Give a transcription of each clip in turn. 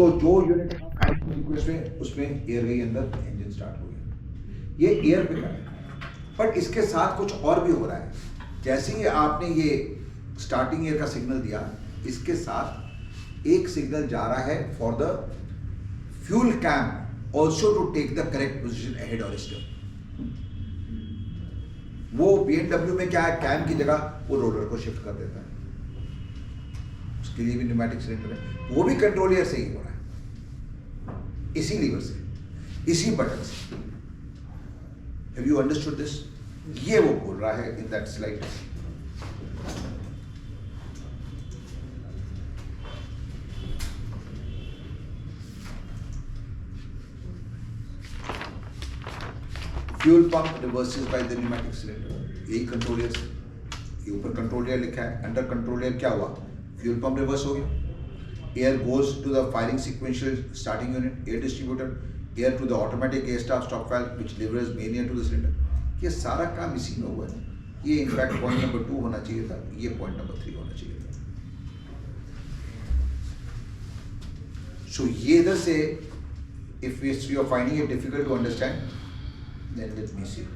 तो जो unit request में उसमें एयर गई अंदर, इंजन स्टार्ट हो गया। ये एयर पे है, बट इसके साथ कुछ और भी हो रहा है। जैसे ही आपने ये स्टार्टिंग एयर का सिग्नल दिया, इसके साथ एक सिग्नल जा रहा है for the fuel cam also to take the correct position ahead और स्टेप। वो BMW में क्या है, कैम की जगह वो रोलर को शिफ्ट कर देता है, उसके लिए भी न्यूमेटिक सिलेंडर है, वो भी कंट्रोल एयर से ही हो रहा है, इसी लीवर से, इसी बटन से। Have you understood this? ये वो बोल रहा है in that slide. Fuel pump reverses by the pneumatic cylinder. यही कंट्रोल एयर से, ये ऊपर कंट्रोल एयर लिखा है, अंडर कंट्रोल एयर क्या हुआ, फ्यूल पंप रिवर्स हो गया। Air goes to the firing sequential starting unit, air distributor, air to the automatic air staff stop valve which delivers main air to the cylinder। ये सारा काम इसी में हुआ है। ये इनफैक्ट पॉइंट नंबर 2 होना चाहिए था, ये पॉइंट नंबर 3 होना चाहिए था। सो ये इधर से if you are finding it difficult to understand, then let me see.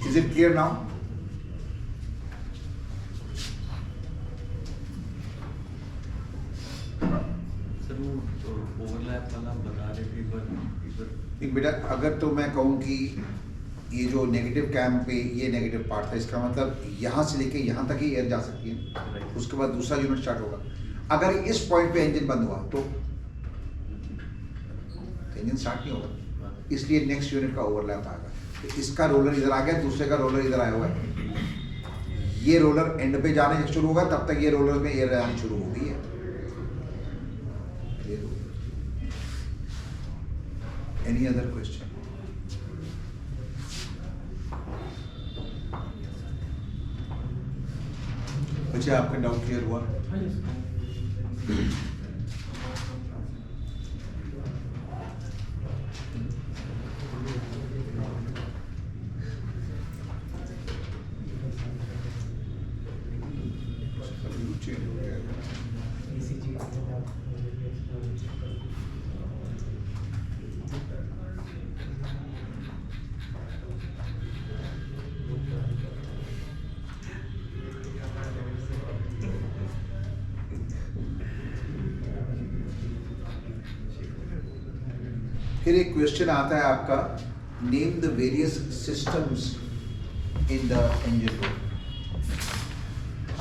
Is it clear now? Sir वो ओवरलैप वाला बता रहे थे पर बेटा अगर तो मैं कहूँ कि ये जो नेगेटिव कैम पे ये नेगेटिव पार्ट था, इसका मतलब यहाँ से लेके यहाँ तक ही एयर जा सकती है, उसके बाद दूसरा यूनिट स्टार्ट होगा। अगर इस पॉइंट पे इंजन बंद हुआ तो इंजन स्टार्ट नहीं होगा, इसलिए नेक्स्ट यूनिट का ओवरलैप आएगा। तो इसका रोलर इधर आ गया, दूसरे का रोलर इधर आया हुआ है। ये रोलर एंड पे जाने शुरू होगा, तब तक ये रोलर में एयर आनी शुरू हो गई है। Any other question? बच्चे आपका डाउट क्लियर हुआ? फिर एक क्वेश्चन आता है आपका, name the various systems in the engine room.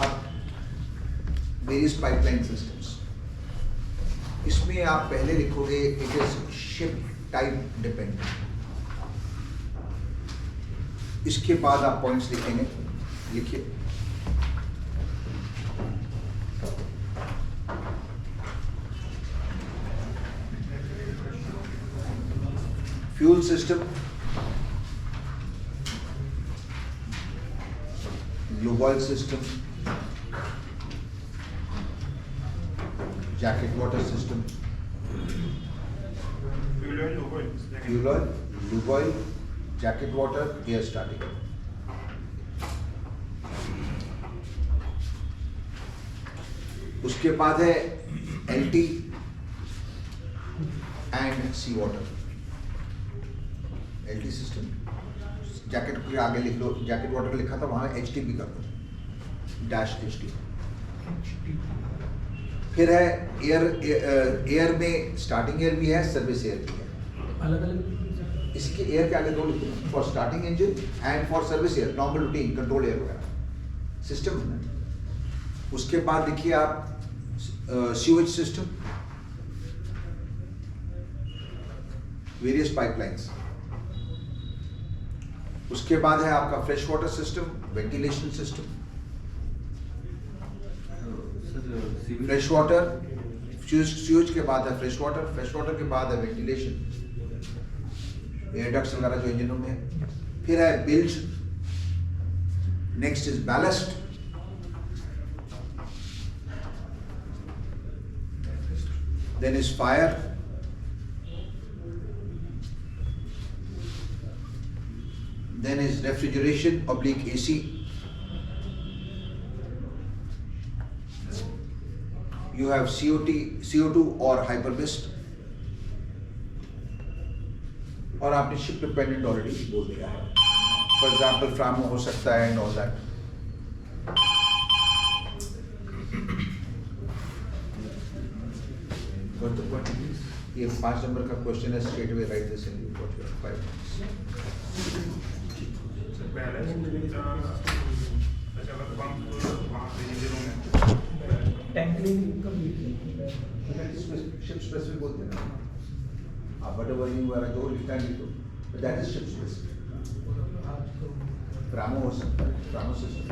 अब वेरियस पाइपलाइन सिस्टम्स, इसमें आप पहले लिखोगे it is ship type dependent, इसके बाद आप पॉइंट्स लिखेंगे, लिखिए। Fuel system, global system, jacket water system, fuel oil, lube oil, jacket water, air starting. उसके बाद है LT and sea water. LT system, jacket के आगे लिख लो, जैकेट वाटर लिखा था वहां एचटी भी कर दो, डैश एचटी। फिर है एयर, एयर में स्टार्टिंग एयर भी है, सर्विस एयर भी है, अलग अलग। इसके एयर के आगे दो लिखो, for starting engine and for service air, normal routine control air वगैरह सिस्टम। उसके बाद लिखिए आप सीवेज सिस्टम, वेरियस पाइपलाइंस। उसके बाद है आपका fresh water system, ventilation system. Fresh water, sewage के बाद है फ्रेश वाटर, फ्रेश वाटर के बाद है वेंटिलेशन, एयर डक्ट्स वगैरह जो इंजनों में है। फिर है bilge, next is ballast, then is fire, then is refrigeration oblique AC, you have CO2 or hyperbist, और आपने शिप डिपेंडेंट ऑलरेडी बोल दिया है, फॉर एग्जाम्पल फ्रामो हो सकता है एंड ऑल दैट। ये 5 नंबर का क्वेश्चन है, straight away right this in what you have 5 minutes। Ship specific बोलते हैं ना आप, बट वर्किंग वगैरह जो लिखना है लिखो, but that is ship specific. Framo हो सकता है, फ्रामो सिस्टम।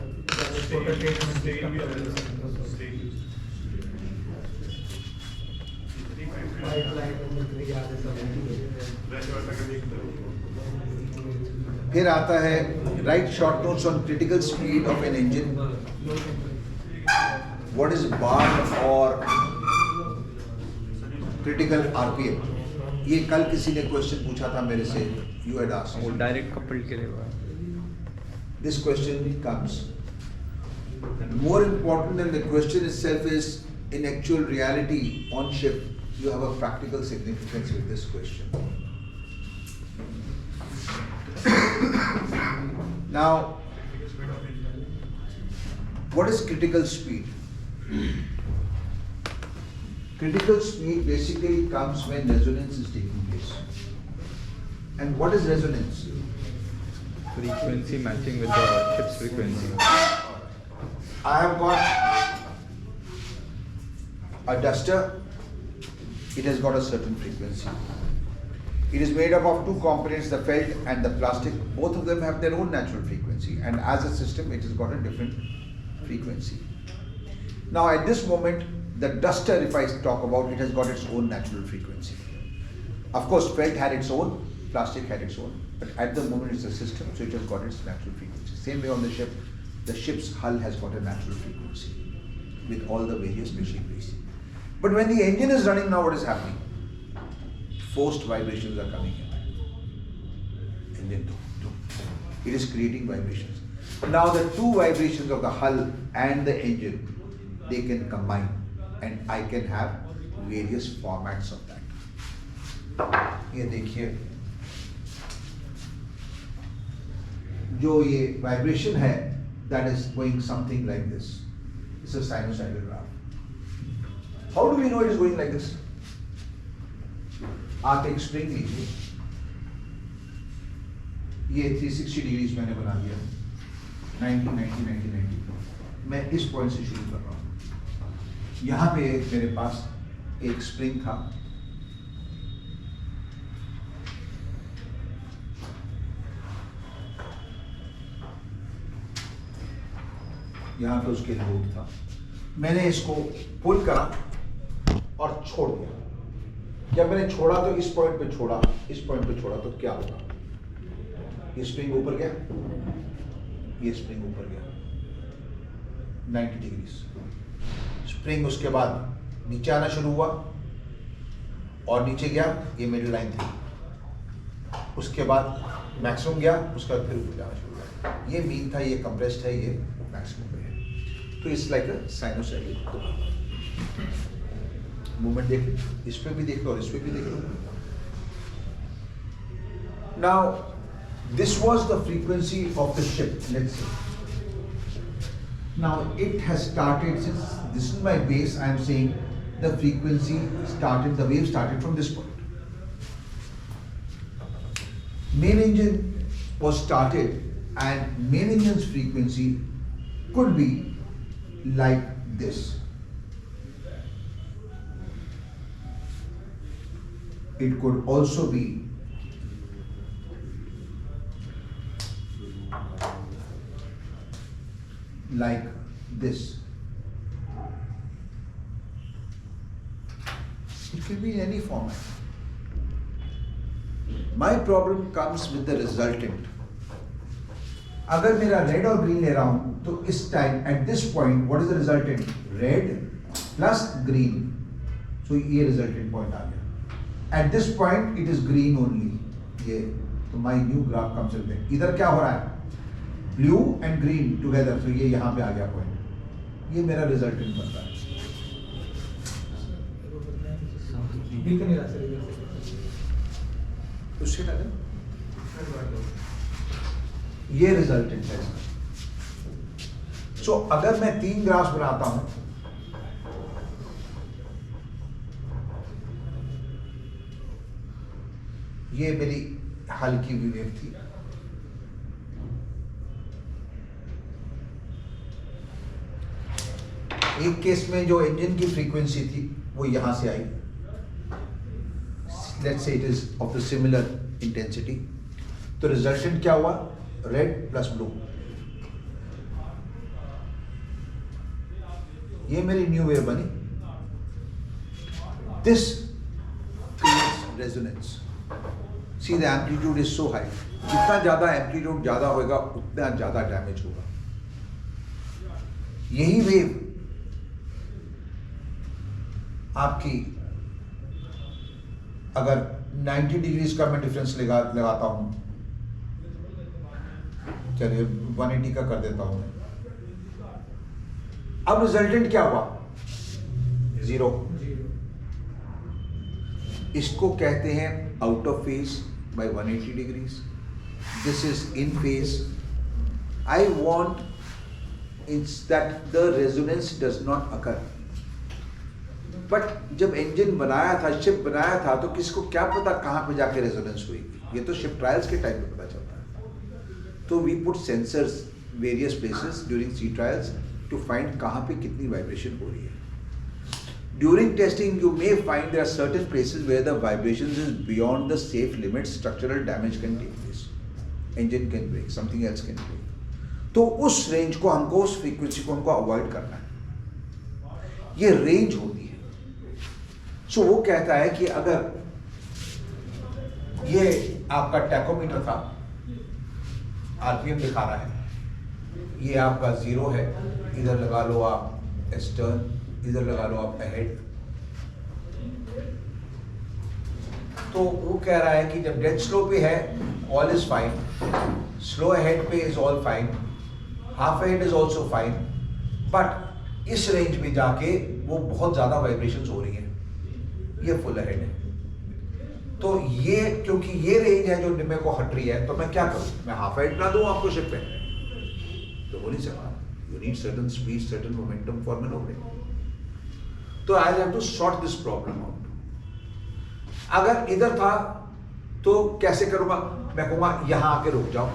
फिर आता है write short notes on critical speed of an engine, what is bar और क्रिटिकल आरपीएम। ये कल किसी ने क्वेश्चन पूछा था मेरे से, यू हैड आस्क्ड, वो डायरेक्ट कपल्ड के लिए हुआ। This question comes, more important than the question itself is in actual reality on ship you have a practical significance with this question. Now what is critical speed? Critical speed basically comes when resonance is taking place. And what is resonance? Frequency matching with the ship's frequency. I have got a duster, it has got a certain frequency. It is made up of two components, the felt and the plastic. Both of them have their own natural frequency, and as a system it has got a different frequency. Now at this moment, the duster, if I talk about, it has got its own natural frequency. Of course, felt had its own, plastic had its own, but at the moment it's a system, so it has got its natural frequency. Same way on the ship, the ship's hull has got a natural frequency with all the various machineries. But when the engine is running now, what is happening? Forced vibrations are coming in. Engine, it is creating vibrations. Now the two vibrations of the hull and the engine, they can combine, and I can have various formats of that. ये देखिए, जो ये vibration है, that is going something like this. It's a sinusoidal graph. How do we know it is going like this? आप एक spring लीजिए, ये 360 degrees मैंने बना दिया, 90, 90, 90, 90. मैं इस पॉइंट से शुरू कर रहा हूँ. यहाँ पे मेरे पास एक स्प्रिंग था, यहाँ पे उसके लोड था. मैंने इसको पुल करा और छोड़ दिया. जब मैंने छोड़ा तो इस पॉइंट पे छोड़ा, इस पॉइंट पे छोड़ा, तो क्या होगा? ये स्प्रिंग ऊपर गया, ये स्प्रिंग ऊपर गया 90 डिग्रीज. स्प्रिंग उसके बाद नीचे आना शुरू हुआ और नीचे गया, ये मिडिल लाइन थी. उसके बाद मैक्सिमम गया, उसका फिर ऊपर जाना शुरू हुआ. ये मीन था, ये कंप्रेस्ड है, ये मैक्सिमम पे है. तो it's like a sinusoidal movement. देख लो, इस पे भी देख लो और इस पे भी देख लो. Now this was the frequency of the ship, let's say. Now it has started, since this is my base, I am saying the frequency started, the wave started from this point. Main engine was started, and main engine's frequency could be like this. It could also be like this. It can be in any format. My problem comes with the resultant. अगर मेरा red और green ले रहा हूं तो इस time at this point what is the resultant? Red plus green. So ये resultant point आ गया. At this point it is green only. ये तो my new graph comes with it. इधर क्या हो रहा है? Blue and green together. तो ये यहाँ पे आ गया पॉइंट. ये मेरा रिजल्टेंट बनता है. उससे ये रिजल्टेंट है. सो अगर मैं 3 ग्राफ्स बनाता हूं, ये मेरी हल्की वेव थी. एक केस में जो इंजन की फ्रीक्वेंसी थी वो यहां से आई. Let's say it is of the similar intensity. तो रिजल्टेंट क्या हुआ? Red plus blue. ये मेरी न्यू वेव बनी. This creates resonance. See the amplitude is so high. जितना ज्यादा एम्पलीट्यूड ज्यादा होगा उतना ज्यादा डैमेज होगा. यही वेव आपकी अगर 90 डिग्रीज का मैं डिफरेंस लगाता हूं, चलिए 180 का कर देता हूं. अब रिजल्टेंट क्या हुआ? 0. इसको कहते हैं out of phase by 180 degrees. This is in phase. I want it's that the resonance does not occur. But जब इंजन बनाया था, शिप बनाया था, तो किसको क्या पता कहां पे जाके रेजोनेंस हुई? ये तो शिप ट्रायल्स के टाइम पे पता चलता है. तो we put sensors various places during sea trials to find कहां पे कितनी वाइब्रेशन हो रही है. During testing you may find there are certain places where the vibrations is beyond the safe limit. Structural damage can take place. Engine can break, something else can break. तो उस range को हमको, उस frequency को हमको avoid करना है. ये रेंज होती है. सो वो कहता है कि अगर ये आपका टैकोमीटर था, आरपीएम दिखा रहा है, ये आपका 0 है, इधर लगा लो आप एस्टर्न, इधर लगा लो आप अहेड। तो वो कह रहा है कि जब डेड स्लो पे है all is fine, slow ahead पे is all fine, half ahead is also fine, but इस रेंज में जाके वो बहुत ज्यादा वाइब्रेशंस हो रही हैं, ये फुल अहेड है। तो ये क्योंकि ये रेंज है जो मेरे को हट रही है, तो मैं क्या करूं, मैं हाफ अहेड ना दूं आपको शिप पे, तो हो नहीं सकता। You need certain speed, certain momentum for manoeuvring. तो I have to sort this problem out. अगर इधर था तो कैसे करूंगा, मैं कहूंगा यहां आके रुक जाओ,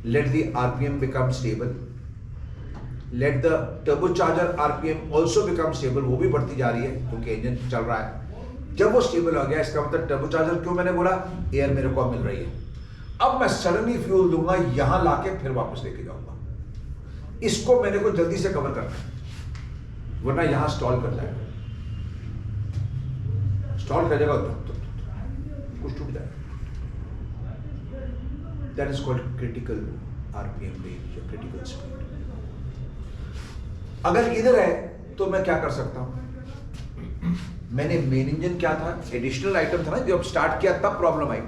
let the RPM become stable, let the turbocharger RPM also become stable, वो भी बढ़ती जा रही है क्योंकि इंजन चल रहा है। जब वो स्टेबल हो गया, इसका मतलब टर्बोचार्जर, क्यों मैंने बोला, एयर मेरे को मिल रही है। अब मैं सडनली फ्यूल दूंगा, यहां लाके फिर वापस लेके जाऊंगा। इसको मेरे को जल्दी से कवर करना है, वरना यहां स्टॉल कर जाएगा, स्टॉल कर जाएगा तो कुछ टूट जाएगा। That is called critical RPM range या क्रिटिकल स्पीड। अगर इधर है तो मैं क्या कर सकता हूं, मैंने मेन इंजन क्या था, एडिशनल आइटम था ना, जब स्टार्ट किया तब प्रॉब्लम आई।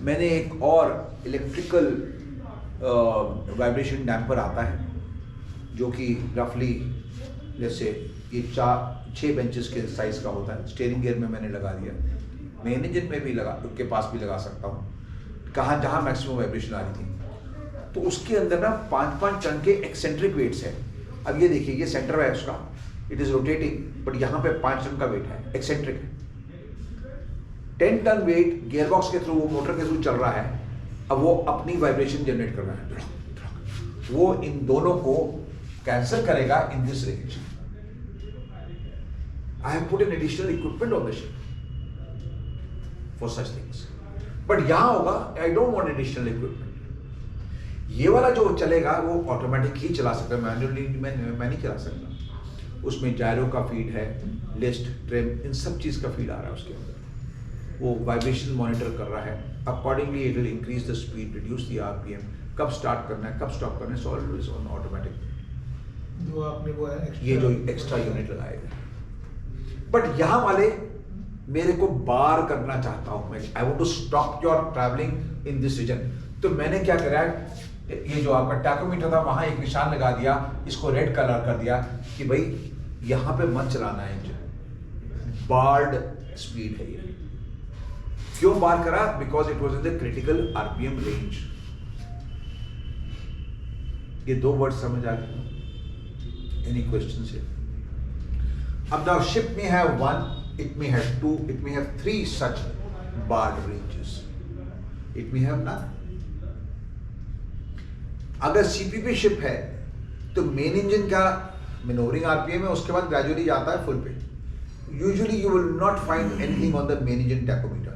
मैंने एक और इलेक्ट्रिकल वाइब्रेशन डैम्पर आता है जो कि रफली जैसे ये 4-6 बेंचेस के साइज का होता है। स्टीयरिंग गियर में मैंने लगा दिया, मेन इंजन में भी लगा, उसके पास भी लगा सकता हूँ, कहाँ जहाँ मैक्सिमम वाइब्रेशन आ रही थी। तो उसके अंदर ना 5-5 टन के एक्सेंट्रिक वेट्स है। अब ये देखिए, ये सेंटर है उसका, इट इज रोटेटिंग, बट यहाँ पे 5 टन का वेट है, एक्सेंट्रिक है। 10 टन वेट गियरबॉक्स के थ्रू, वो मोटर के थ्रू चल रहा है। अब वो अपनी वाइब्रेशन जनरेट कर रहा है, वो इन दोनों को कैंसिल करेगा in this range. I have put an additional equipment on the ship for such things, but यहां होगा I don't want additional equipment. ये वाला जो चलेगा वो ऑटोमेटिक ही चला सकता है, मैन्युअली मैं नहीं चला सकता। उसमें जायरो का फीड है, लिस्ट, ट्रिम, इन सब चीज का फीड आ रहा है उसके अंदर। वो वाइब्रेशन मॉनिटर कर रहा है, accordingly it will increase the speed, reduce the RPM, कब स्टार्ट करना है, कब स्टॉप करना है, ऑलवेज ऑन ऑटोमेटिक। जो आपने वो ये जो एक्स्ट्रा यूनिट लगाएगा। बट यहाँ वाले मेरे को बार करना चाहता हूं मैं, I want to stop your travelling in this region. तो मैंने क्या करा है, ये जो आपका टैकोमीटर था वहां एक निशान लगा दिया, इसको रेड कलर कर दिया कि भाई यहां पे मत चलाना है इंजन, बार्ड स्पीड है ये। क्यों बार करा, because it was in the critical RPM range. ये 2 वर्ड समझ आ गए? Any questions here? अब now ship may have 1, it may have 2, it may have 3 such barred ranges. It may have none. अगर CPP ship है तो main engine का manoeuvring RPM है, उसके बाद ग्रेजुअली जाता है फुल पे। Usually you will not find anything on the main engine tachometer,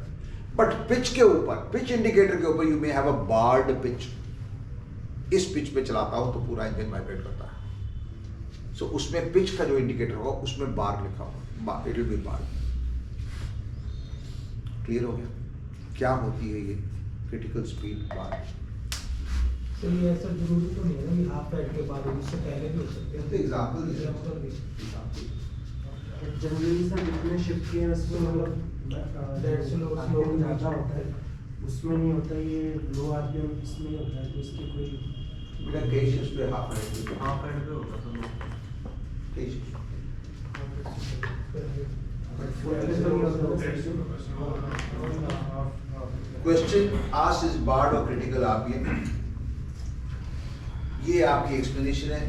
but pitch के ऊपर, पिच इंडिकेटर के ऊपर you may have a barred pitch. इस पिच पे चलाता हो तो पूरा इंजन वाइब्रेट करता है। सो उसमें पिच का जो इंडिकेटर होगा उसमें बार लिखा होगा, it will be bar. Clear हो गया क्या होती है ये क्रिटिकल स्पीड बार? चलिए, ऐसा जरूरी तो नहीं है ना कि हाफ पैड के बाद हो, इससे पहले भी हो सकते हैं। तो एग्जांपल जनरली सर जितने शिफ्ट किए हैं उसमें मतलब स्लो ज़्यादा होता है, उसमें नहीं होता, ये लो आरपीएम इसमें नहीं होता है, तो इसकी कोई बेटा कई शिफ्ट पे हाफ है, हाफ एंड पे होता था लोग। कई shift question asked is barred और क्रिटिकल आरपीएम। ये आपकी एक्सप्लेनेशन है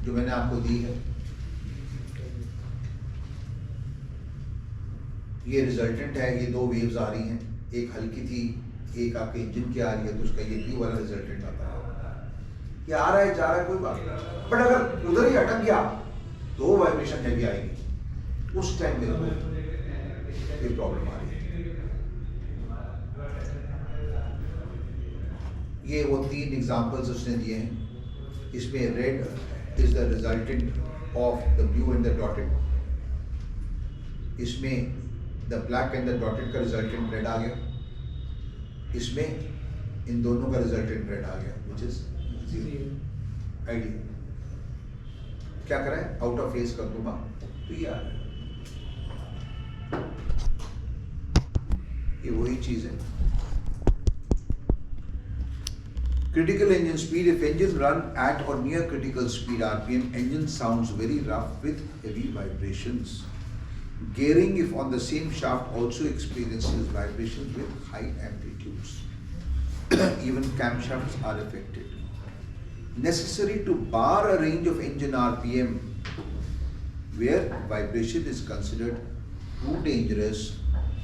जो मैंने आपको दी है। ये रिजल्टेंट है, ये 2 वेव्स आ रही हैं, एक हल्की थी, एक आपके इंजन की आ रही है, तो उसका ये ब्लू वाला रिजल्टेंट आता है। ये आ रहा है, जा रहा है, कोई बात नहीं। बट अगर उधर ही अटक गया तो वाइब्रेशन हैवी आएगी, उस टाइम मेरे को ये प्रॉब्लम आ रही है। ये वो 3 एग्जांपल्स उसने दिए हैं। इसमें red is the resultant of the blue and the dotted, इसमें the black and the dotted का रिजल्टेंट रेड आ गया, इसमें इन दोनों का रिजल्टेंट रेड आ गया, विच इज जीरो आइडियल। क्या करा है, आउट ऑफ फेज कर दूंगा तो ये आ रहा है। ये वही चीज है। Critical engine speed, if engine run at or near critical speed RPM, engine sounds very rough with heavy vibrations. Gearing, if on the same shaft, also experiences vibrations with high amplitudes. Even camshafts are affected. Necessary to bar a range of engine RPM where vibration is considered too dangerous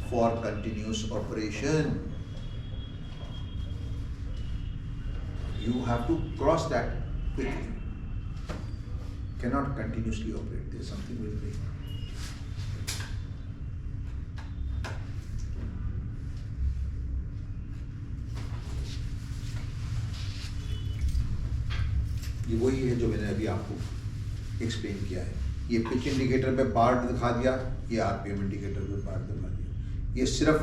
for continuous operation. You have to cross that quickly. Cannot continuously operate. There's something will break. ये वही है जो मैंने अभी आपको explain किया है। ये पिच इंडिकेटर पे बार दिखा दिया, ये आरपीएम इंडिकेटर पे बार दिखा दिया। ये सिर्फ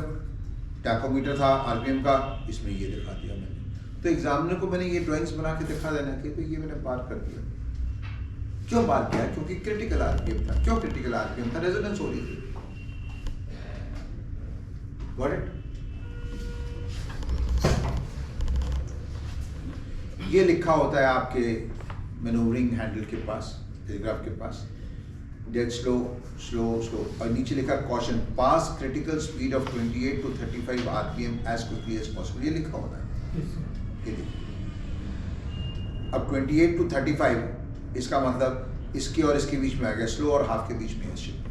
टैकोमीटर था आरपीएम का, इसमें ये दिखा दिया मैंने। तो एग्जामिनर को मैंने ये ड्राइंग्स बना के दिखा देना कि तो ये मैंने बार कर दिया। क्यों बार किया? क्योंकि क्रिटिकल आरपीएम था। क्यों क्रिटिकल आरपीएम था? रेजोनेंस हो रही थी। Got it? ये लिखा होता है आपके मैनूवरिंग हैंडल के पास, टेलीग्राफ के पास, डेड स्लो स्लो स्लो, और नीचे लिखा caution, pass critical speed of 28 to 35 RPM as quickly as possible. ये लिखा होता है। अब 28 to 35 इसका मतलब इसके और इसके बीच में आ गया, स्लो और हाफ के बीच में है शिफ्ट।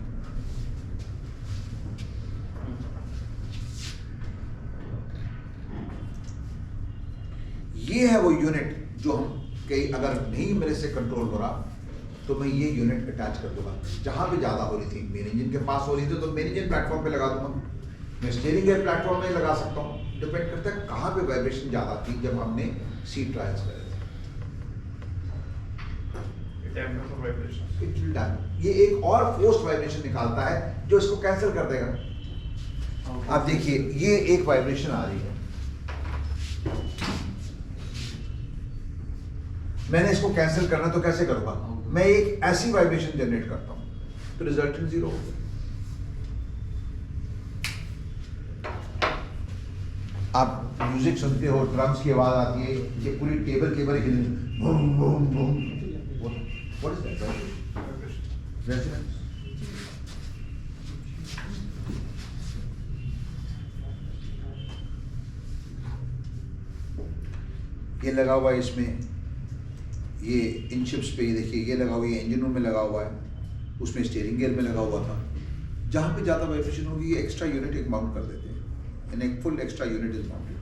ये है वो यूनिट जो हम कहीं अगर नहीं मेरे से कंट्रोल हो रहा तो मैं ये यूनिट अटैच कर दूंगा। जहां पे ज्यादा हो रही थी, मेन इंजन के पास हो रही थी तो मेन इंजन प्लेटफॉर्म पे लगा दूंगा, मैं स्टीयरिंग गेयर प्लेटफॉर्म में लगा सकता हूँ। डिपेंड करता है कहाँ पे वाइब्रेशन ज्यादा थी जब हमने सीट ट्रायल्स करे थे। ये एक और फोर्स्ड वाइब्रेशन निकालता है जो इसको कैंसिल कर देगा। आप देखिए ये एक वाइब्रेशन आ रही है, मैंने इसको कैंसिल करना तो कैसे करूंगा? मैं एक ऐसी वाइब्रेशन जनरेट करता हूं तो रिजल्टेंट जीरो हो गया। आप म्यूजिक सुनते हो, ड्रम्स की आवाज आती है, ये पूरी table hill, boom boom boom. What is that? Resonance. ये लगा हुआ है इसमें, ये इन शिप्स पे, ये देखिए ये लगा हुआ है, इंजन रूम में लगा हुआ है, उसमें स्टीयरिंग गियर में लगा हुआ था। जहाँ पे ज़्यादा वाइब्रेशन होगी ये एक्स्ट्रा यूनिट एक माउंट कर देते हैं, एंड एक full extra unit is mounted.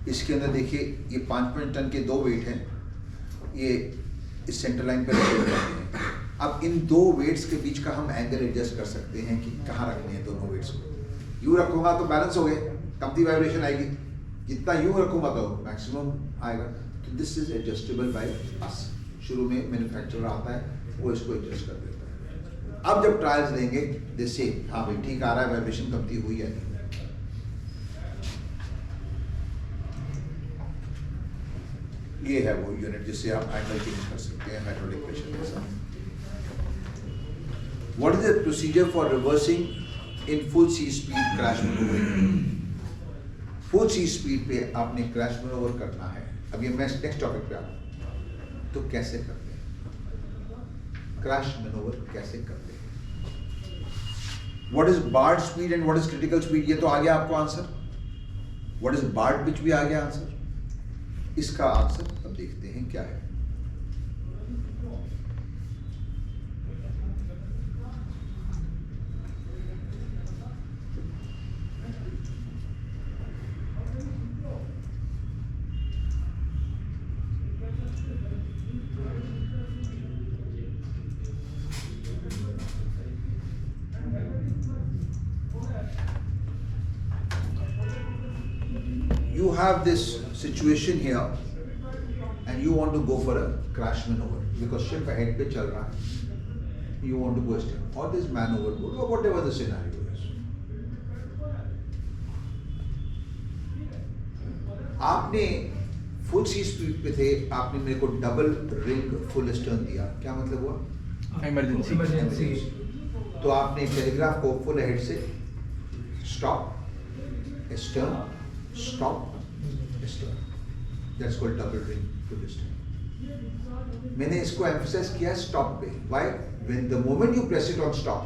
इसके अंदर देखिए ये 5 टन के 2 वेट हैं, ये इस सेंटर लाइन पर रखे हुए हैं। अब इन 2 वेट्स के बीच का हम एंगल एडजस्ट कर सकते हैं कि कहाँ रखने हैं दोनों वेट्स को। यूँ रखूँगा तो बैलेंस हो गए, कमती वाइब्रेशन आएगी, जितना यूं रखूंगा तो मैक्सिमम आएगा। तो this is adjustable by us. शुरू में मैन्युफैक्चरर आता है वो इसको एडजस्ट कर देता है। अब जब ट्रायल्स लेंगे जैसे हाँ भाई ठीक आ रहा है, वाइब्रेशन कमती हुई या नहीं। ये है वो यूनिट जिससे आप एंगल चेंज कर सकते हैं हाइड्रोलिक प्रेशर के साथ। What is the procedure for reversing in full sea speed crash manoeuvring? Full sea speed पे आपने क्रैश मैनूवर करना है। अब ये मैं नेक्स्ट टॉपिक पे आता हूं, तो कैसे करते हैं क्रैश मैनूवर, कैसे करते हैं? What is barred speed and what is critical speed? ये तो आ गया आपको answer. What is barred pitch भी आ गया आंसर। इसका आंसर अब देखते हैं क्या है। You have this situation here and you want to go for a crash maneuver because ship ahead पे चल रहा है, you want to go straight or this maneuver board or whatever the scenario is. आपने full sea speed पे थे, आपने मेरे को डबल रिंग फुल स्टर्न दिया, क्या मतलब हुआ? इमरजेंसी तो आपने टेलीग्राफ को फुल हेड से stop stern stop stern, that's called double ring full stern. मैंने इसको एम्फसाइज किया स्टॉप पे। Why? When the moment you press it on stop,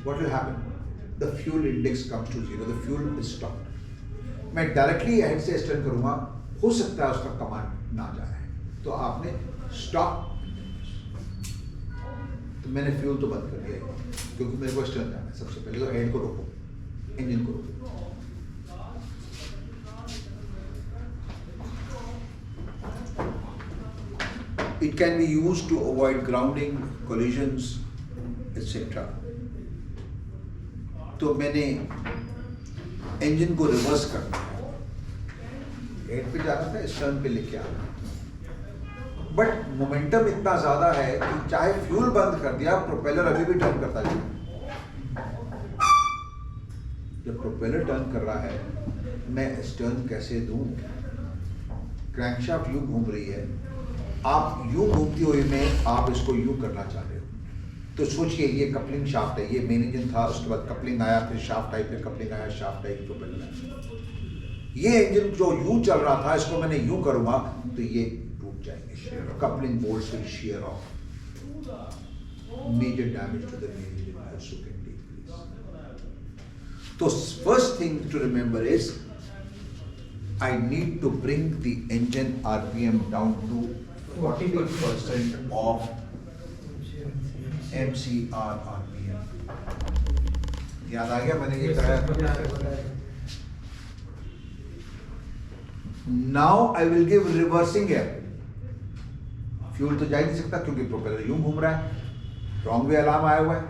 what will happen? The fuel index comes to 0, the fuel is stopped. मैं directly head से stern करूंगा, हो सकता है उसका कमांड ना जाए, तो आपने स्टॉप, तो मैंने फ्यूल तो बंद कर दिया क्योंकि मेरे को स्टर्न जाना है। सबसे पहले तो हेड को रोको, इंजन को रोको। It can be used to avoid grounding, collisions, etc. तो मैंने इंजन को रिवर्स करना है, हेड पे जाना था, स्टर्न पे लेके आना, बट मोमेंटम इतना ज्यादा है कि चाहे फ्यूल बंद कर दिया, प्रोपेलर अभी भी टर्न करता जाए। जब प्रोपेलर टर्न कर रहा है, मैं स्टर्न कैसे दूं? क्रैंकशाफ्ट यूं घूम रही है, आप यूं घूमती हुई में आप इसको यूं करना चाह रहे हो, तो सोचिए ये कपलिंग शाफ्ट है, ये मेन इंजन था, उसके बाद कपलिंग आया, फिर शाफ्ट आई, फिर कपलिंग आया, शाफ्ट आई, प्रोपेलर आया। ये इंजन जो यूं चल रहा था, इसको मैंने यूं करूंगा तो ये टूट जाएंगे, coupling bolts will shear off, major damage to the main engine also can take place. So first thing to remember is I need to bring the engine RPM down to 40% of MCR RPM. याद आ गया मैंने ये कराया? Now I will give reversing air. Fuel तो जा ही नहीं सकता क्योंकि प्रोपेलर यूं घूम रहा है, रॉन्ग वे अलार्म आया हुआ है।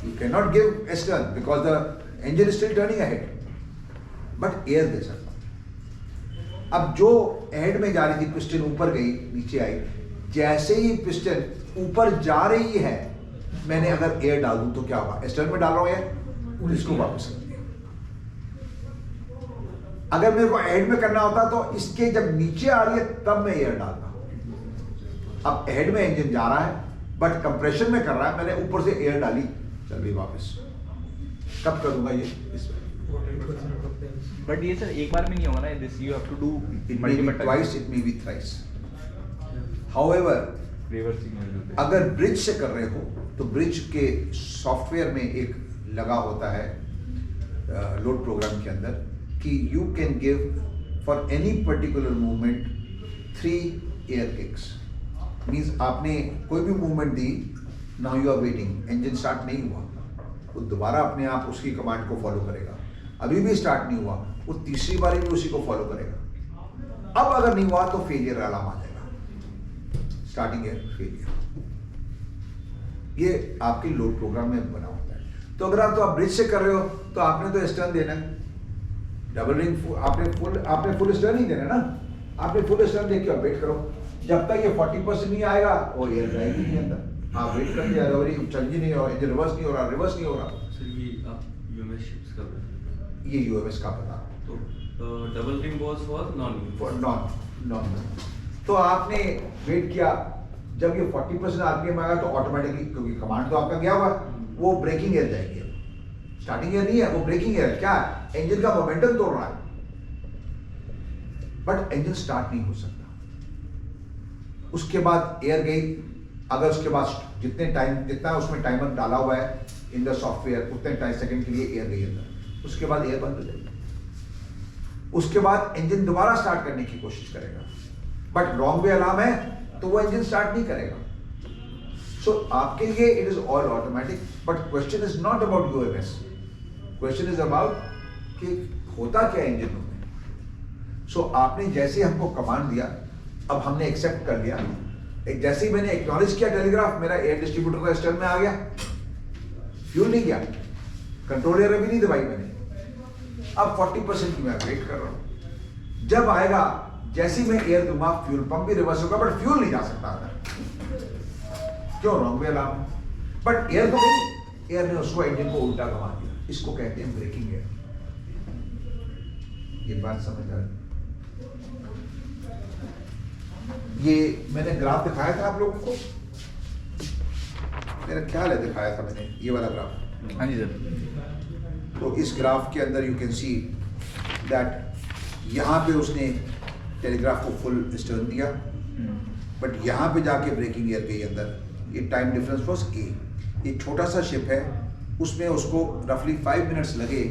You cannot give S-turn because the engine is still turning ahead, but air दे सकता। अब जो हेड में जा रही थी पिस्टन ऊपर गई, नीचे आई, जैसे ही पिस्टन ऊपर जा रही है, मैंने अगर एयर डाल दूं तो क्या होगा? स्टर्न में डाल रहा हूं एयर, इसको वापस कर दिया। अगर मेरे को हेड में करना होता तो इसके जब नीचे आ रही है तब मैं एयर डालता। अब हेड में इंजन जा रहा है बट कंप्रेशन में कर रहा है, मैंने ऊपर से एयर डाली, चल गई वापस। कब करूंगा ये? इसमें। बट ये सर एक बार में नहीं होगा ना, this you have to do It may be twice, it may be thrice. However, reversing. अगर ब्रिज से कर रहे हो तो ब्रिज के सॉफ्टवेयर में एक लगा होता है लोड प्रोग्राम के अंदर कि you can give for any particular movement 3 air kicks. Means आपने कोई भी मूवमेंट दी, now you are waiting, engine start नहीं हुआ, वो दोबारा अपने आप उसकी कमांड को फॉलो करेगा। अभी भी स्टार्ट नहीं हुआ, वो तीसरी बारी भी उसी को फॉलो करेगा। अब अगर नहीं हुआ तो फेलियर अलार्म आ जाएगा, स्टार्टिंग एयर फेलियर। ये आपके लोड प्रोग्राम में बना होता है। तो अगर आप ब्रिज से कर रहे हो तो आपने तो स्टर्न देना है, डबल रिंग आपने फुल स्टर्न ही देना ना। आपने फुल स्टर्न दे के वेट करो, जब तक ये 40% नहीं आएगा वो एयर जाएगी नहीं अंदर। आप वेट करते जा रहे हो, चल ही नहीं हो रहा, इंजन रिवर्स नहीं हो रहा, रिवर्स नहीं हो रहा। सर ये आप यूएमएस शिप्स कर रहे हैं? ये यूएमएस का पता। तो double ring was for non. तो आपने वेट किया, जब ये 40% आरपीएम आएगा तो ऑटोमेटिकली, क्योंकि कमांड तो आपका गया हुआ, वो ब्रेकिंग एयर जाएगी। स्टार्टिंग एयर नहीं है, वो ब्रेकिंग एयर। क्या है? इंजन का मोमेंटम तोड़ रहा है, बट इंजन स्टार्ट नहीं हो सकता। उसके बाद एयर गई, अगर उसके बाद जितना उसमें टाइमर डाला हुआ है इन द सॉफ्टवेयर, उतने सेकंड के लिए एयर गई अंदर, उसके बाद एयर बंद हो जाएगी। उसके बाद इंजन दोबारा स्टार्ट करने की कोशिश करेगा, बट रॉन्ग वे अलार्म है तो वो इंजन स्टार्ट नहीं करेगा। सो आपके लिए it is all automatic, but question is not about UMS, question is about कि होता क्या इंजन में। सो आपने जैसे हमको कमांड दिया, अब हमने एक्सेप्ट कर लिया। जैसे ही मैंने एक्नॉलेज किया टेलीग्राफ, मेरा एयर डिस्ट्रीब्यूटर का स्टर्न में आ गया, फ्यूल नहीं गया, कंट्रोल एयर भी नहीं दबाई मैंने। अब 40% की मैं वेट कर रहा हूं, जब आएगा जैसे ही मैं एयर दूंगा फ्यूल पंप भी रिवर्स होगा, बट फ्यूल नहीं जा सकता अंदर। क्यों? Wrong way alarm. But air तो नहीं, एयर ने उसको इंजन को उल्टा घुमा दिया। इसको कहते हैं ब्रेकिंग एयर। ये बात समझ आ रही? ये मैंने ग्राफ दिखाया था आप लोगों को, मेरा ख्याल है दिखाया था मैंने ये वाला ग्राफ। हाँ जी सर। तो इस ग्राफ के अंदर यू कैन सी दैट यहाँ पे उसने टेलीग्राफ को फुल स्टर्न दिया, बट यहाँ पे जाके ब्रेकिंग एयर गई अंदर, ये टाइम डिफरेंस वॉज ए। ये छोटा सा शिप है, उसमें उसको रफली 5 मिनट्स लगे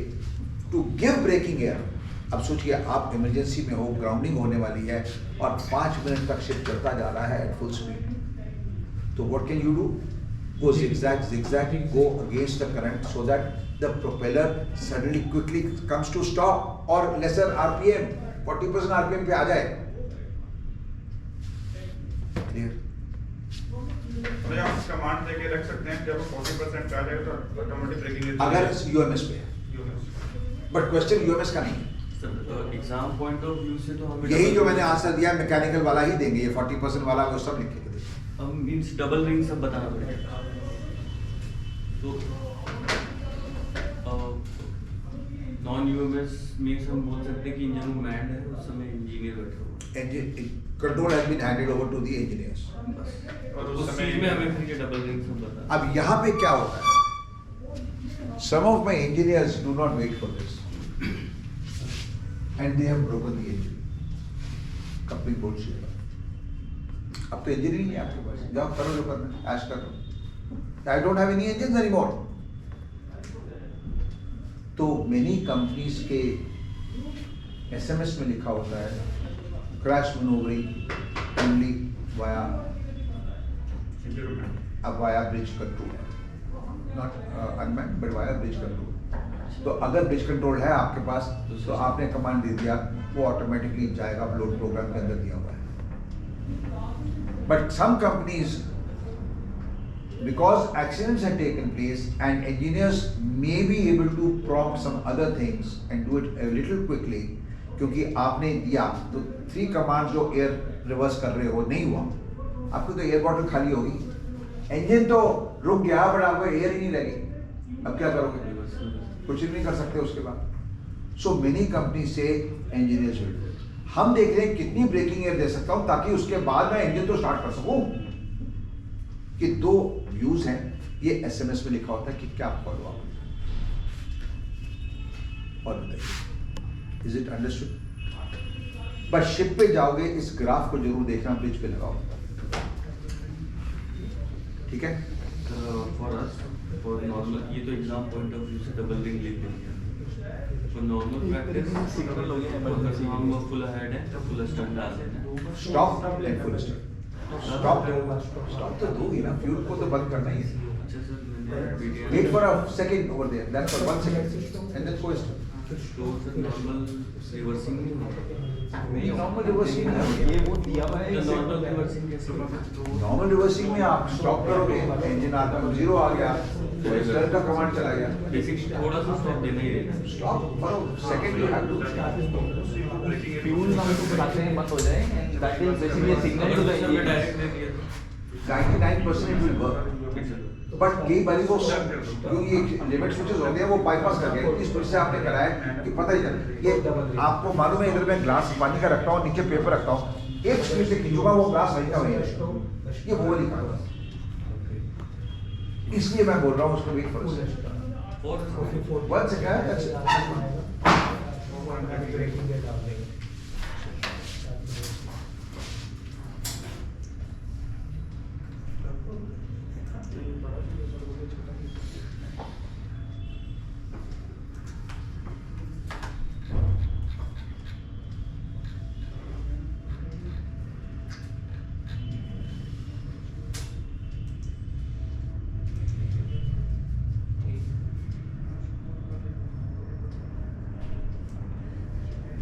टू गिव ब्रेकिंग एयर। अब सोचिए आप इमरजेंसी में हो, ग्राउंडिंग होने वाली है और 5 मिनट तक शिप चलता जा रहा है एट फुल स्पीड, तो what can you do? Go zigzag, zigzag, go against the current so that the propeller suddenly quickly comes to stop or lesser RPM, 40% RPM पे आ जाए। Clear? तो आप कमांड देके रख सकते हैं जब 40% आ जाएगा तो ऑटोमेटिक ब्रेकिंग अगर UMS पे है, बट क्वेश्चन UMS का नहीं है। Sir exam point of view से तो हमें यही जो मैंने आंसर दिया मैकेनिकल वाला ही देंगे, ये 40% वाला वो सब लिखेंगे। हम मींस डबल रिंग सब बताना पड़ेगा। तो नॉन यूएमएस मींस हम बोल सकते हैं कि इंजन मैंड है, उस समय इंजीनियर बैठा हुआ Engine control has been handed over to the engineers। है बस। और उस उस समय चीज में हमें फिर ये डबल रिंग सब बता। अब यहाँ पे क्या होता है? Some of my engineers do not wait for this, and they have broken the engine। Company bullshit। अब तो इंजन ही नहीं है आपके पास, जाओ करो जो करना है, ऐश करो। I don't have any engines anymore। तो many companies के SMS में लिखा होता है crash maneuvering only via bridge control, not unmanned but via bridge control। तो अगर ब्रिज कंट्रोल है आपके पास तो आपने कमांड दे दिया, वो ऑटोमेटिकली जाएगा, लोड प्रोग्राम के अंदर दिया हुआ है। But some companies, because accidents have taken place and engineers may be able to prompt some other things and do it a little quickly, क्योंकि आपने दिया तो 3 कमांड जो एयर रिवर्स कर रहे हो नहीं हुआ, आपकी तो एयर बॉटल खाली होगी, इंजन तो रुक गया बट आपको एयर ही नहीं लगी, अब क्या करोगे? कुछ नहीं कर सकते उसके बाद। सो मेनी कंपनी से इंजीनियर्स विल डू इट। हम देख रहे हैं कितनी ब्रेकिंग एयर दे सकता हूं ताकि उसके बाद मैं इंजन तो स्टार्ट कर सकूं। कि 2 व्यूज हैं, ये SMS में लिखा होता है कि क्या फॉलो अप। और बताइए, इज इट अंडरस्टूड? बस शिप पे जाओगे इस ग्राफ को जरूर देखना, ब्रिज पे लगाओ, ठीक है? फॉर अस फॉर नॉर्मल, ये तो एग्जाम पॉइंट ऑफ व्यू से डबल रिंग लिख देंगे। फॉर नॉर्मल प्रैक्टिस सिग्नल हो गया अगर हम फुल हेड है तो फुल स्टंट डाल देना। Stop and full stop. Stop तो दोगी ना, फ्यूल को तो बंद करना ही है। अच्छा सर, मैंने Wait for a second over there, then for 1 second, and then go stop. तो सर नॉर्मल रिवर्सिंग नहीं होता। नहीं, normal reversing नहीं होगी। ये वो दिया हुआ है इसे। नॉर्मल रिवर्सिंग कैसे होगा? नॉर्मल रिवर्सिंग में आप स्टॉप करोगे, इंजन आता है 0 आ गया, तो स्टार्ट का कमांड चला गया। बेसिकली थोड़ा सा स्टॉप देना ही रहेगा। स्टॉप करो, second you have to fuel हम तो बताते हैं मत हो जाए, and that is basically signal to the हमें डायरेक्ट दे दिया तो 99% इट विल वर्क। बट कई बारी वो क्योंकि लिमिट स्विचेस होते हैं वो बाईपास कर गए, इस वजह से आपने कराया कि पता ही चला। ये आपको मालूम है, इधर मैं ग्लास पानी का रखता हूँ, नीचे पेपर रखता हूँ, एक स्पीड से खींचूंगा वो ग्लास वहीं का वहीं है। ये वो लिखा हुआ है, इसलिए मैं बोल रहा हूँ उसको वेट फॉर और वन सेकंड। ब्रेकिंग के डाल देंगे।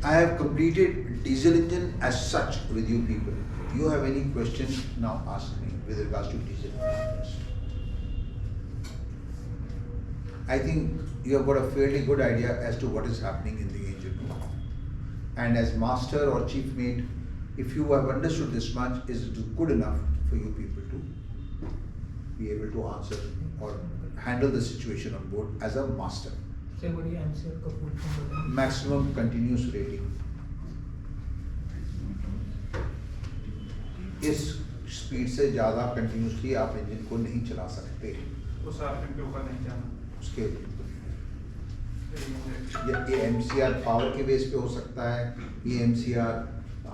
I have completed diesel engine as such with you people. You have any questions now ask me with regards to diesel engines. I think you have got a fairly good idea as to what is happening in the engine room. And as master or chief mate, if you have understood this much, is it good enough for you people to be able to answer or handle the situation on board as a master? से बोलिए MCR का full form बताएं। Maximum continuous rating. इस speed से ज़्यादा continuously आप engine को नहीं चला सकते। उस आरपीएम के ऊपर नहीं जाना। उसके ये MCR पावर के बेस पे हो सकता है, ये MCR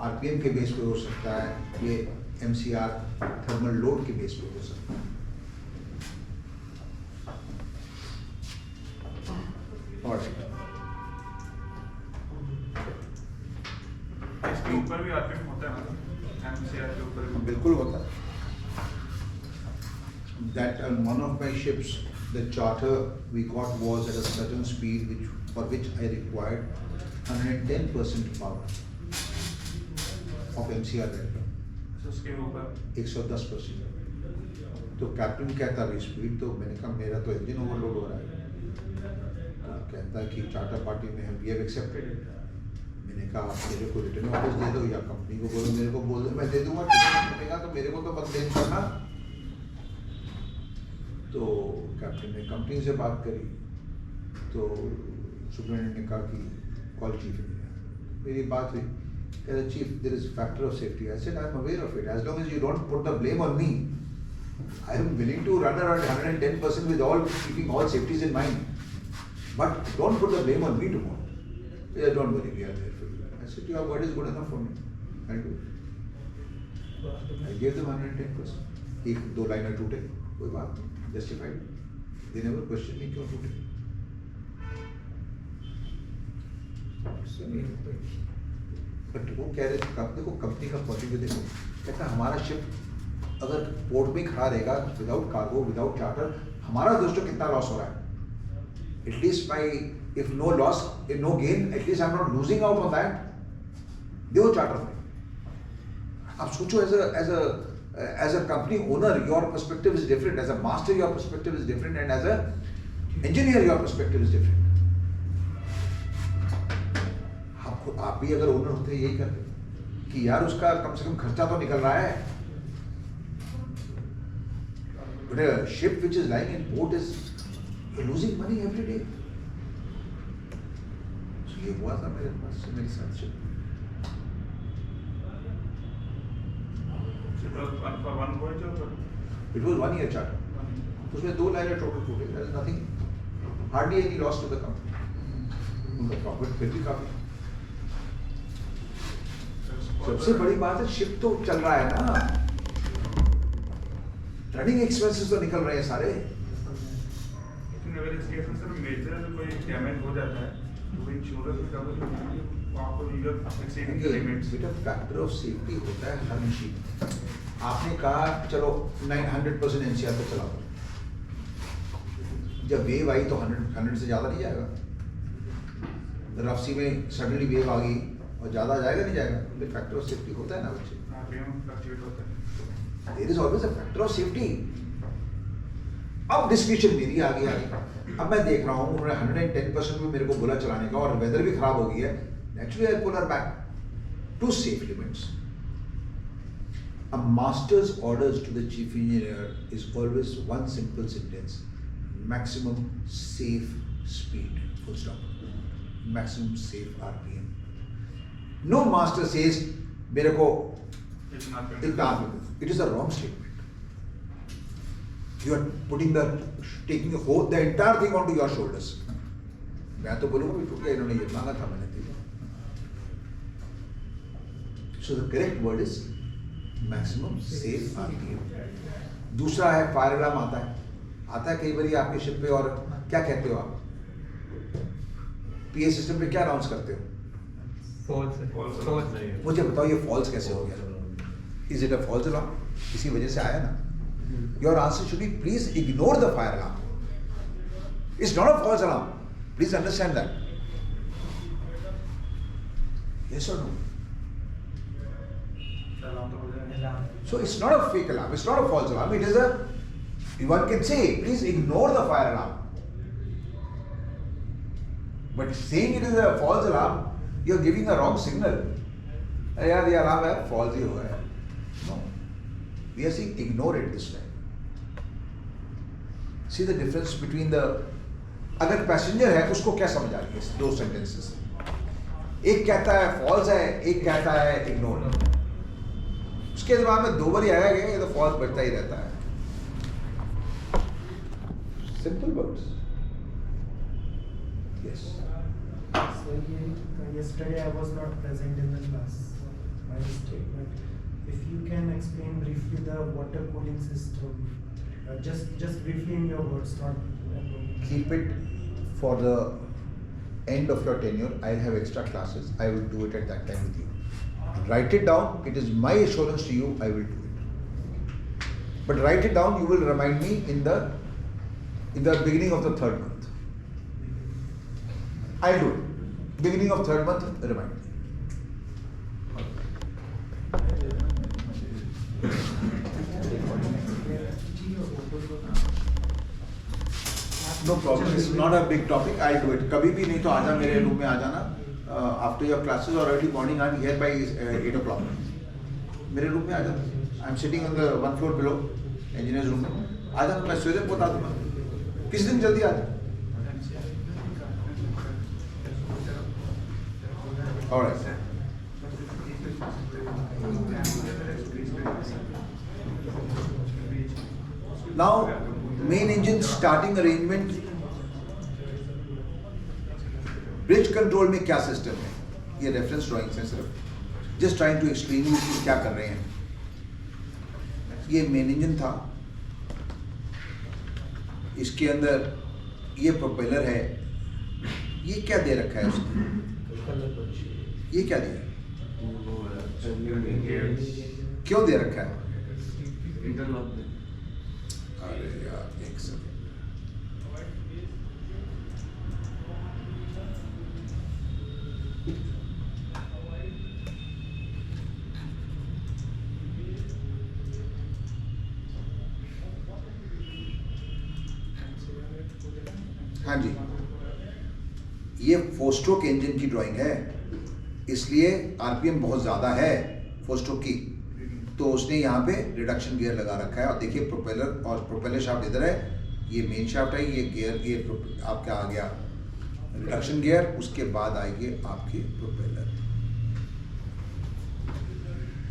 RPM के बेस पे हो सकता है, ये MCR थर्मल लोड के बेस पे हो सकता है। और इसके ऊपर भी आरपीएम होता है मतलब एमसीआर के ऊपर भी। बिल्कुल होता है। That on one of my ships, the charter we got was at a certain speed, for which I required 110% power of MCR reactor, उसके ऊपर 110%। तो कैप्टन कहता है स्पीड, तो मैंने कहा मेरा तो इंजन ओवरलोड हो रहा है। तो कहता है कि चार्टर पार्टी में हम वी हैव एक्सेप्टेड इट। मैंने कहा आप मेरे को रिटर्न वापस दे दो या कंपनी को बोलो, मेरे को बोल दो मैं दे दूंगा। कहा तो मेरे को तो मत देन करना। तो कैप्टन ने कंपनी से बात करी, तो सुपरिटेंडेंट ने कहा कि कॉल चीफ इंजीनियर। मेरी बात हुई, कहते chief there is factor of safety. I said I am aware of it, as long as you don't put the blame on me, I am willing to run around 110% with all keeping all safeties in mind, but don't put the blame on me tomorrow. Yeah, don't worry, we are there for you. I said your word is good enough for me, I'll do it. I gave them 110%. एक दो liner टूटे, कोई बात नहीं, justified. They never questioned me क्यों टूटे। But वो कह रहे थे, देखो कंपनी का पॉइंट ऑफ व्यू देखो, कहता हमारा शिप अगर पोर्ट में खड़ा रहेगा विदाउट कार्गो विदाउट चार्टर, हमारा दोस्तों कितना लॉस हो रहा है। At least my if no loss no gain, at least I am not losing out on that. दो चार्टर में आप सोचो, as a company owner your perspective is different, as a master your perspective is different, and as a engineer your perspective is different. आप भी अगर owner होते यही करते कि यार उसका कम से कम खर्चा तो निकल रहा है। But a ship which is lying in port is losing money every day. So ये हुआ था मेरे पास मेरे साथ ship। for one voyage or It was 1 year charter. उसमें 2 लाइनर टोटल टूटे, there is nothing, hardly any loss to the company। उनका profit फिर भी काफी। सबसे बड़ी बात है शिप तो चल रहा है ना, रनिंग एक्सपेंसेस तो निकल रहे हैं सारे। लेकिन अगर इस केस में सर मेजर कोई डैमेज हो जाता है तो इंश्योरेंस में कवर होती है, आपको यूजर एक्सीडिंग द लिमिट्स। बेटा फैक्टर ऑफ सेफ्टी होता है हर मशीन। आपने कहा चलो 900% एनसीआर पे चला दो, जब वेव आई तो 100 से ज़्यादा नहीं जाएगा। रफ सी में सडनली वेव आ गई और ज़्यादा जाएगा नहीं जाएगा, फिर फैक्टर ऑफ सेफ्टी होता है ना बच्चे। आरपीएम फ्लक्चुएट होता है। There is always a factor of safety. अब डिस्कशन मेरी आगे आ गई। अब मैं देख रहा हूँ उन्होंने 110% में मेरे को बोला चलाने का और वेदर भी खराब हो गई है। Naturally I pull her back to safe limits. A master's orders to the chief engineer is always one simple sentence: maximum safe speed. Full stop. Maximum safe RPM. No master says मेरे को it is a wrong statement. You are taking the entire thing onto your shoulders. मैं तो बोलूँगा भी टूट गया, इन्होंने ये मांगा था मैंने दिया। So the correct word is maximum safe RPM. दूसरा है फायर अलार्म आता है कई बार आपके शिप पे, और क्या कहते हो आप PA सिस्टम पे क्या अनाउंस करते हो? फॉल्स। मुझे बताओ ये फॉल्स कैसे हो गया? Is it a false alarm? इसी वजह से आया ना। Your answer should be please ignore the fire alarm. It's not a false alarm. Please understand that. Yes or no? So it's not a fake alarm. It's not a false alarm. It is a. One can say please ignore the fire alarm. But saying it is a false alarm, you are giving a wrong signal. यार ये alarm है false ही होगा। No, we are saying ignore it this time. See the difference between the अगर passenger है उसको क्या समझ आ रही है इस दो सेंटेंसेस? एक कहता है फॉल्स है, एक कहता है इग्नोर। उसके दिमाग में दो बार ही आया गया, ये तो फॉल्स बचता ही रहता है। Simple words. Yes. So yesterday I was not present in the class by mistake, but if you can explain briefly the water cooling system, just briefly in your words, not. Keep it for the end of your tenure. I'll have extra classes. I will do it at that time with you. Write it down. It is my assurance to you, I will do it. But write it down. You will remind me in the beginning of the 3rd month. I'll do it. Beginning of 3rd month, remind me. No problem. It's not a big topic. I'll do it. कभी भी नहीं तो आजा मेरे room में आ जाना. After your classes or early morning, I'm here by 8 o'clock. मेरे room में आ जाना. I'm sitting on the 1 floor below, engineer's room में. आ जाना, मैं सवेरे बता दूँगा. किस दिन जल्दी आ जा. All right. Now, main engine starting arrangement. Bridge control में क्या सिस्टम है? ये रेफरेंस ड्राइंग्स हैं सिर्फ. Just trying to explain you कि क्या कर रहे हैं. ये मेन इंजन था. इसके अंदर ये प्रोपेलर है. ये क्या दे रखा है उसने? ये क्या दिया? क्यों दे रखा है? इंटरलॉक में अरे यार एक सेकंड. हाँ जी, ये 4 स्ट्रोक इंजन की ड्राइंग है, इसलिए आरपीएम बहुत ज़्यादा है 4 स्ट्रोक की. तो उसने यहाँ पे रिडक्शन गियर लगा रखा है. और देखिए प्रोपेलर और प्रोपेलर शाफ्ट इधर है. ये मेन शाफ्ट है. ये गियर ये आपका आ गया रिडक्शन गियर. उसके बाद आएगी आपकी प्रोपेलर.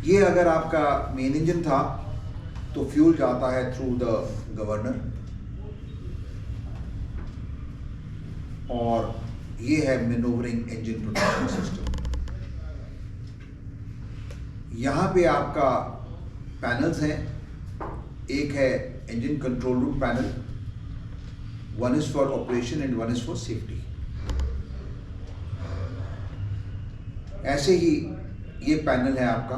ये अगर आपका मेन इंजन था तो फ्यूल जाता है थ्रू द गवर्नर. और ये है मैनूवरिंग इंजन प्रोटेक्शन सिस्टम. यहाँ पे आपका पैनल्स हैं. एक है engine control room panel. One is for operation and one is for safety. ऐसे ही ये पैनल है आपका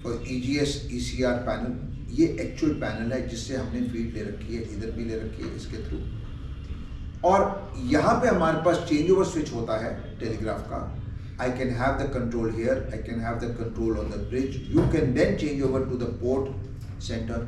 और EGS ECR पैनल. ये एक्चुअल पैनल है जिससे हमने फीड ले रखी है. इधर भी ले रखी है इसके थ्रू. और यहाँ पे हमारे पास चेंज ओवर स्विच होता है टेलीग्राफ का. I can have the control here, I can have the control on the bridge. You can then change over to the port center